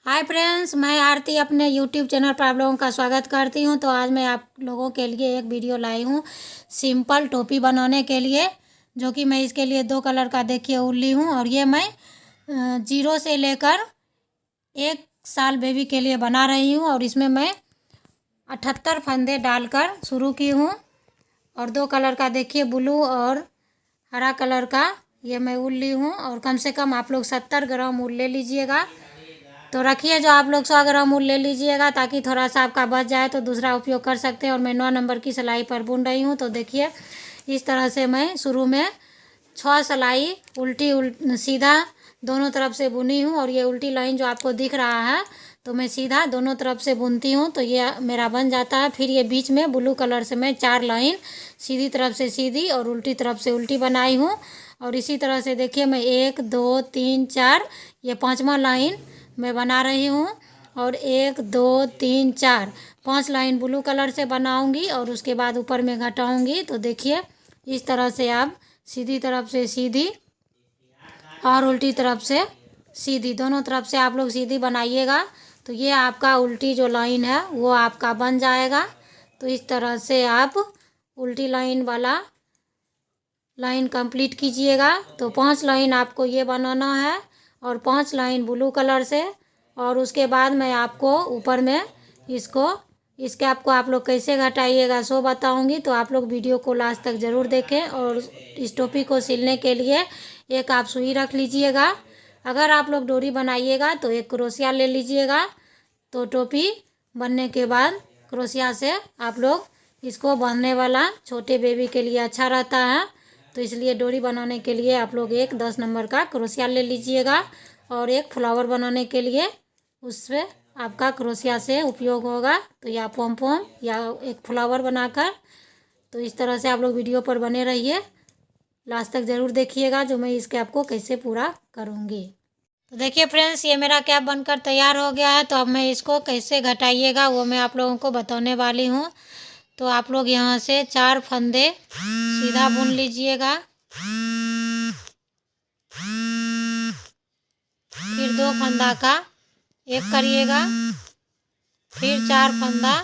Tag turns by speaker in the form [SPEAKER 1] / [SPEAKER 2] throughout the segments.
[SPEAKER 1] Hi friends, मैं आरती अपने YouTube channel पर आप लोगों का स्वागत करती हूं। तो आज मैं आप लोगों के लिए एक वीडियो लाई हूं सिंपल टोपी बनाने के लिए, जो कि मैं इसके लिए 2 कलर का देखिए ऊन ली हूं। और ये मैं 0 से लेकर 1 साल बेबी के लिए बना रही हूं। और इसमें मैं 78 फंदे डालकर शुरू की हूँ। और 2 कलर का देखिए ब्लू और हरा कलर का ये मैं ऊन ली हूँ। और कम से कम आप लोग 70 ग्राम ऊन ले लीजिएगा। तो रखिए, जो आप लोग 100 ग्राम ऊन ले लीजिएगा, ताकि थोड़ा सा आपका बच जाए तो दूसरा उपयोग कर सकते हैं। और मैं 9 नंबर की सिलाई पर बुन रही हूँ। तो देखिए, इस तरह से मैं शुरू में 6 सिलाई उल्टी सीधा दोनों तरफ से बुनी हूँ। और ये उल्टी लाइन जो आपको दिख रहा है, तो मैं सीधा दोनों तरफ से बुनती हूँ, तो ये मेरा बन जाता है। फिर ये बीच में ब्लू कलर से मैं 4 लाइन सीधी तरफ से सीधी और उल्टी तरफ से उल्टी बनाई हूँ। और इसी तरह से देखिए, मैं 1 2 3 4 ये 5वां लाइन मैं बना रही हूँ। और 1 2 3 4 5 लाइन ब्लू कलर से बनाऊंगी और उसके बाद ऊपर में घटाऊंगी। तो देखिए, इस तरह से आप सीधी तरफ से सीधी और उल्टी तरफ से सीधी, दोनों तरफ से आप लोग सीधी बनाइएगा। तो ये आपका उल्टी जो लाइन है वो आपका बन जाएगा। तो इस तरह से आप उल्टी लाइन वाला लाइन कंप्लीट कीजिएगा। तो 5 लाइन आपको ये बनाना है और 5 लाइन ब्लू कलर से। और उसके बाद मैं आपको ऊपर में इसके आपको आप लोग कैसे घटाइएगा सो बताऊंगी। तो आप लोग वीडियो को लास्ट तक ज़रूर देखें। और इस टोपी को सिलने के लिए एक आप सुई रख लीजिएगा। अगर आप लोग डोरी बनाइएगा तो एक क्रोशिया ले लीजिएगा। तो टोपी बनने के बाद क्रोशिया से आप लोग इसको बांधने वाला छोटे बेबी के लिए अच्छा रहता है। तो इसलिए डोरी बनाने के लिए आप लोग एक 10 नंबर का क्रोशिया ले लीजिएगा। और एक फ्लावर बनाने के लिए उससे आपका क्रोशिया से उपयोग होगा। तो या पॉम पॉम या एक फ्लावर बनाकर, तो इस तरह से आप लोग वीडियो पर बने रहिए, लास्ट तक ज़रूर देखिएगा जो मैं इसके आपको कैसे पूरा करूँगी। तो देखिए फ्रेंड्स, ये मेरा कैप बनकर तैयार हो गया है। तो अब मैं इसको कैसे घटाइएगा वो मैं आप लोगों को बताने वाली हूँ। तो आप लोग यहाँ से 4 फंदे सीधा बुन लीजिएगा। फिर 2 फंदा का एक करिएगा। फिर 4 फंदा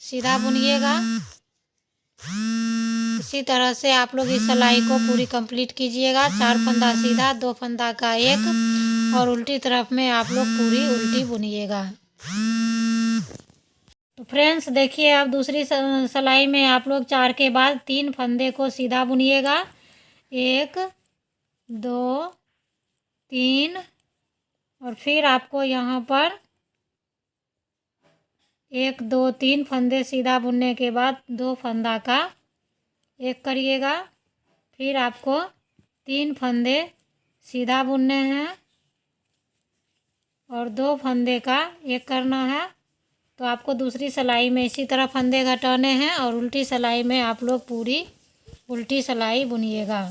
[SPEAKER 1] सीधा बुनिएगा। इसी तरह से आप लोग इस सिलाई को पूरी कंप्लीट कीजिएगा। 4 फंदा सीधा, 2 फंदा का एक, और उल्टी तरफ में आप लोग पूरी उल्टी बुनिएगा। तो फ्रेंड्स देखिए, अब दूसरी सिलाई में आप लोग 4 के बाद 3 फंदे को सीधा बुनिएगा। 1 2 3, और फिर आपको यहाँ पर 1 2 3 फंदे सीधा बुनने के बाद 2 फंदा का एक करिएगा। फिर आपको 3 फंदे सीधा बुनने हैं और 2 फंदे का एक करना है। तो आपको दूसरी सिलाई में इसी तरह फंदे घटाने हैं और उल्टी सिलाई में आप लोग पूरी उल्टी सिलाई बुनिएगा।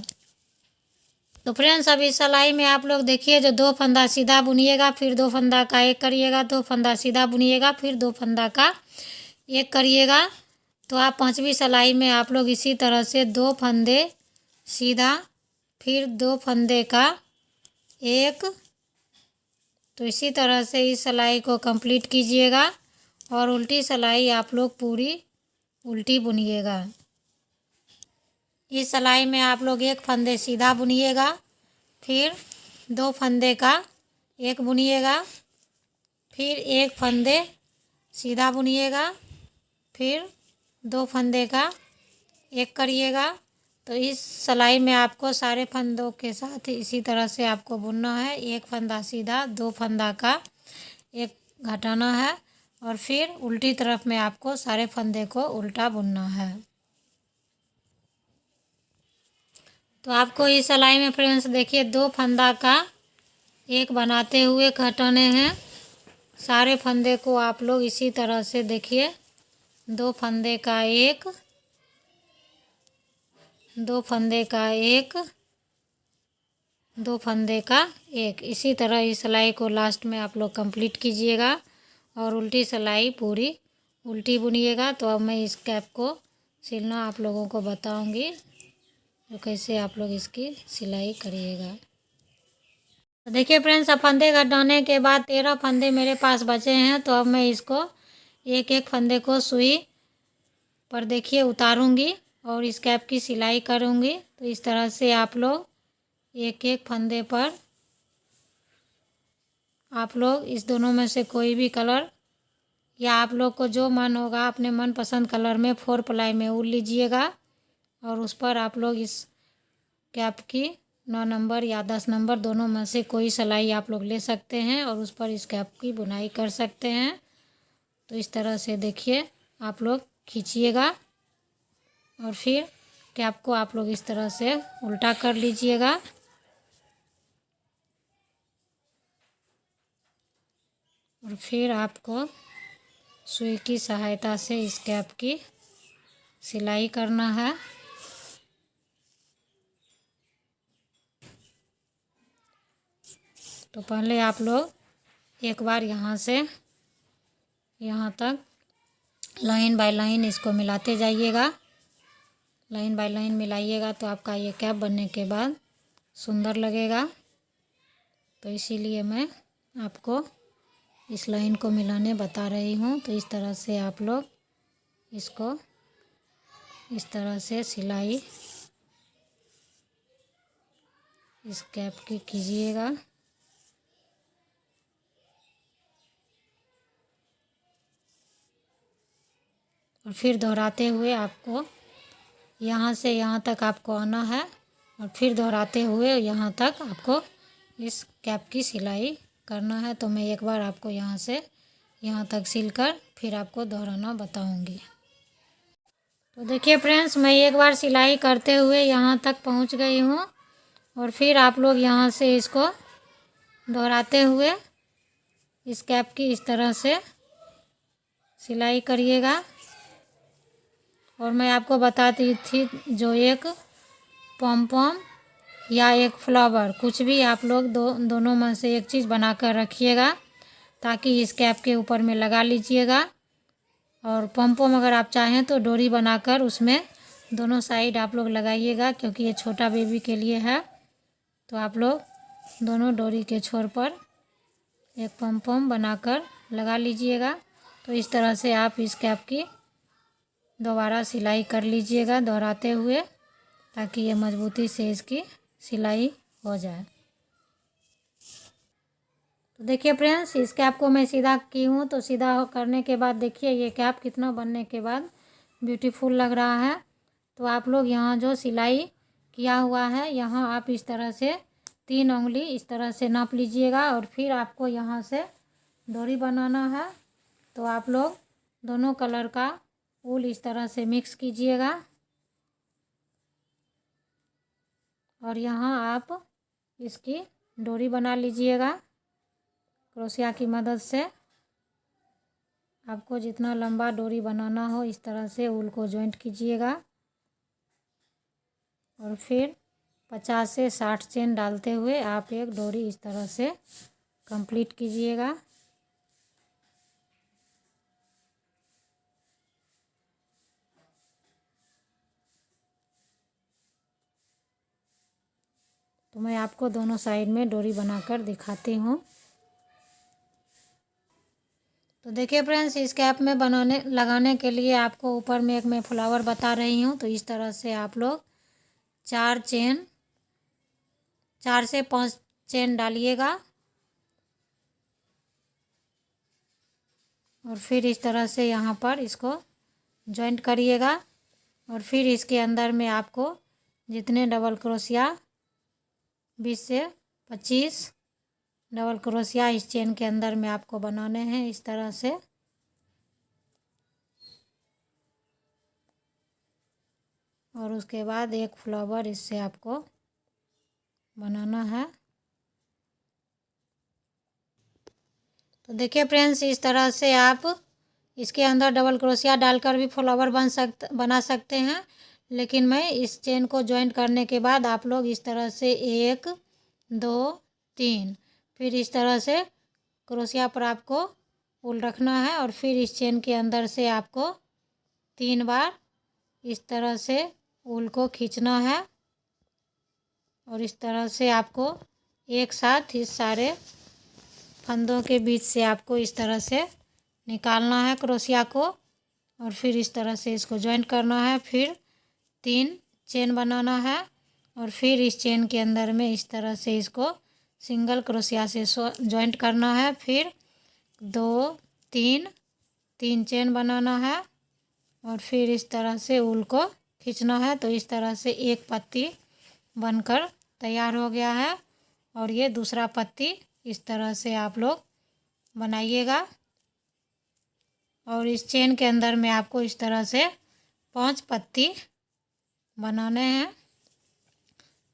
[SPEAKER 1] तो फ्रेंड्स, अब इस सिलाई में आप लोग देखिए, जो 2 फंदा सीधा बुनिएगा, फिर 2 फंदा का एक करिएगा, 2 फंदा सीधा बुनिएगा, फिर 2 फंदा का एक करिएगा। तो आप 5वीं सिलाई में आप लोग इसी तरह से 2 फंदे सीधा, फिर 2 फंदे का एक। तो इसी तरह से इस सिलाई को कंप्लीट कीजिएगा और उल्टी सिलाई आप लोग पूरी उल्टी बुनिएगा। इस सिलाई में आप लोग 1 फंदे सीधा बुनिएगा, फिर 2 फंदे का एक बुनिएगा, फिर 1 फंदे सीधा बुनिएगा, फिर 2 फंदे का एक करिएगा। तो इस सिलाई में आपको सारे फंदों के साथ इसी तरह से आपको बुनना है। 1 फंदा सीधा, 2 फंदा का एक घटाना है, और फिर उल्टी तरफ में आपको सारे फंदे को उल्टा बुनना है। तो आपको इस सिलाई में फ्रेंड्स देखिए, 2 फंदा का एक बनाते हुए घटाने हैं। सारे फंदे को आप लोग इसी तरह से देखिए, 2 फंदे का एक, 2 फंदे का एक, 2 फंदे का एक, इसी तरह इस सिलाई को लास्ट में आप लोग कंप्लीट कीजिएगा और उल्टी सिलाई पूरी उल्टी बुनिएगा। तो अब मैं इस कैप को सिलना आप लोगों को बताऊंगी, तो कैसे आप लोग इसकी सिलाई करिएगा। तो देखिए फ्रेंड्स, अब फंदे गढ़ाने के बाद 13 फंदे मेरे पास बचे हैं। तो अब मैं इसको एक एक फंदे को सुई पर देखिए उतारूंगी और इस कैप की सिलाई करूंगी। तो इस तरह से आप लोग एक एक फंदे पर आप लोग इस दोनों में से कोई भी कलर या आप लोग को जो मन होगा अपने मनपसंद कलर में 4 प्लाई में ऊल लीजिएगा और उस पर आप लोग इस कैप की 9 नंबर या 10 नंबर दोनों में से कोई सिलाई आप लोग ले सकते हैं और उस पर इस कैप की बुनाई कर सकते हैं। तो इस तरह से देखिए आप लोग खींचिएगा और फिर कैप को आप लोग इस तरह से उल्टा कर लीजिएगा। और फिर आपको सुई की सहायता से इस कैप की सिलाई करना है। तो पहले आप लोग एक बार यहाँ से यहाँ तक लाइन बाय लाइन इसको मिलाते जाइएगा। लाइन बाय लाइन मिलाइएगा तो आपका ये कैप बनने के बाद सुंदर लगेगा। तो इसीलिए मैं आपको इस लाइन को मिलाने बता रही हूँ। तो इस तरह से आप लोग इसको इस तरह से सिलाई इस कैप की कीजिएगा। और फिर दोहराते हुए आपको यहाँ से यहाँ तक आपको आना है और फिर दोहराते हुए यहाँ तक आपको इस कैप की सिलाई करना है। तो मैं एक बार आपको यहाँ से यहाँ तक सिलकर फिर आपको दोहराना बताऊँगी। तो देखिए फ्रेंड्स, मैं एक बार सिलाई करते हुए यहाँ तक पहुँच गई हूँ और फिर आप लोग यहाँ से इसको दोहराते हुए इस कैप की इस तरह से सिलाई करिएगा। और मैं आपको बताती थी जो एक पॉम पॉम या एक फ्लावर कुछ भी आप लोग दोनों में से एक चीज़ बनाकर रखिएगा ताकि इस कैप के ऊपर में लगा लीजिएगा। और पॉम पॉम अगर आप चाहें तो डोरी बनाकर उसमें दोनों साइड आप लोग लगाइएगा, क्योंकि ये छोटा बेबी के लिए है। तो आप लोग दोनों डोरी के छोर पर एक पॉम पॉम बनाकर लगा लीजिएगा। तो इस तरह से आप इस कैप की दोबारा सिलाई कर लीजिएगा दोहराते हुए, ताकि ये मजबूती से इसकी सिलाई हो जाए। तो देखिए फ्रेंड्स, इस कैप को मैं सीधा की हूँ। तो सीधा करने के बाद देखिए ये कैप कितना बनने के बाद ब्यूटीफुल लग रहा है। तो आप लोग यहाँ जो सिलाई किया हुआ है यहाँ आप इस तरह से 3 उंगली इस तरह से नाप लीजिएगा और फिर आपको यहाँ से डोरी बनाना है। तो आप लोग दोनों कलर का ऊल इस तरह से मिक्स कीजिएगा और यहाँ आप इसकी डोरी बना लीजिएगा क्रोशिया की मदद से। आपको जितना लंबा डोरी बनाना हो इस तरह से ऊल को जॉइंट कीजिएगा और फिर 50 से 60 चेन डालते हुए आप एक डोरी इस तरह से कंप्लीट कीजिएगा। तो मैं आपको दोनों साइड में डोरी बनाकर दिखाती हूँ। तो देखिए फ्रेंड्स, इस कैप में लगाने के लिए आपको ऊपर में एक मैं फ्लावर बता रही हूँ। तो इस तरह से आप लोग 4 से 5 चेन डालिएगा और फिर इस तरह से यहाँ पर इसको जॉइंट करिएगा और फिर इसके अंदर में आपको जितने डबल क्रोशिया 20 से 25 डबल क्रोशिया इस चेन के अंदर में आपको बनाने हैं इस तरह से। और उसके बाद एक फ्लावर इससे आपको बनाना है। तो देखिए फ्रेंड्स, इस तरह से आप इसके अंदर डबल क्रोशिया डालकर भी फ्लावर बना सकते हैं, लेकिन मैं इस चेन को जॉइंट करने के बाद आप लोग इस तरह से 1 2 3 फिर इस तरह से क्रोशिया पर आपको ऊल रखना है और फिर इस चेन के अंदर से आपको 3 बार इस तरह से ऊल को खींचना है और इस तरह से आपको एक साथ इस सारे फंदों के बीच से आपको इस तरह से निकालना है क्रोशिया को, और फिर इस तरह से इसको जॉइंट करना है। फिर 3 चेन बनाना है और फिर इस चेन के अंदर में इस तरह से इसको सिंगल क्रोशिया से जॉइंट करना है। फिर 2 3 चेन बनाना है और फिर इस तरह से ऊल को खींचना है। तो इस तरह से एक पत्ती बनकर तैयार हो गया है और ये दूसरा पत्ती इस तरह से आप लोग बनाइएगा। और इस चेन के अंदर में आपको इस तरह से 5 पत्ती बनाने हैं।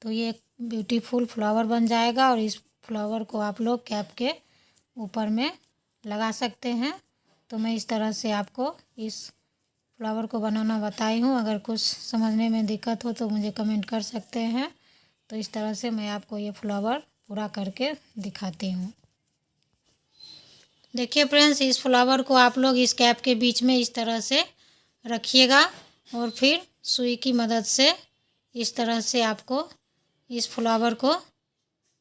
[SPEAKER 1] तो ये एक ब्यूटीफुल फ्लावर बन जाएगा और इस फ्लावर को आप लोग कैप के ऊपर में लगा सकते हैं। तो मैं इस तरह से आपको इस फ्लावर को बनाना बताई हूँ। अगर कुछ समझने में दिक्कत हो तो मुझे कमेंट कर सकते हैं। तो इस तरह से मैं आपको ये फ्लावर पूरा करके दिखाती हूँ। देखिए फ्रेंड्स, इस फ्लावर को आप लोग इस कैप के बीच में इस तरह से रखिएगा और फिर सुई की मदद से इस तरह से आपको इस फ्लावर को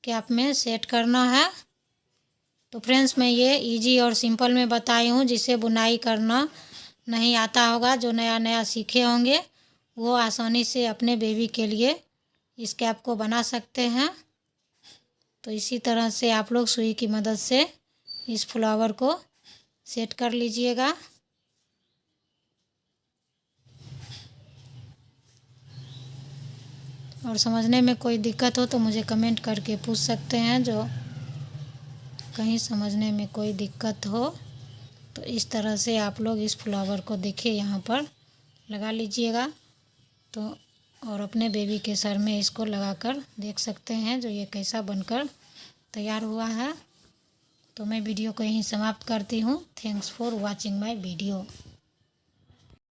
[SPEAKER 1] कैप में सेट करना है। तो फ्रेंड्स, मैं ये इजी और सिंपल में बताई हूँ। जिसे बुनाई करना नहीं आता होगा, जो नया नया सीखे होंगे, वो आसानी से अपने बेबी के लिए इस कैप को बना सकते हैं। तो इसी तरह से आप लोग सुई की मदद से इस फ्लावर को सेट कर लीजिएगा। और समझने में कोई दिक्कत हो तो मुझे कमेंट करके पूछ सकते हैं। जो कहीं समझने में कोई दिक्कत हो तो इस तरह से आप लोग इस फ्लावर को देखिए यहाँ पर लगा लीजिएगा। तो और अपने बेबी के सर में इसको लगाकर देख सकते हैं जो ये कैसा बनकर तैयार हुआ है। तो मैं वीडियो को यहीं समाप्त करती हूँ। Thanks for watching my video.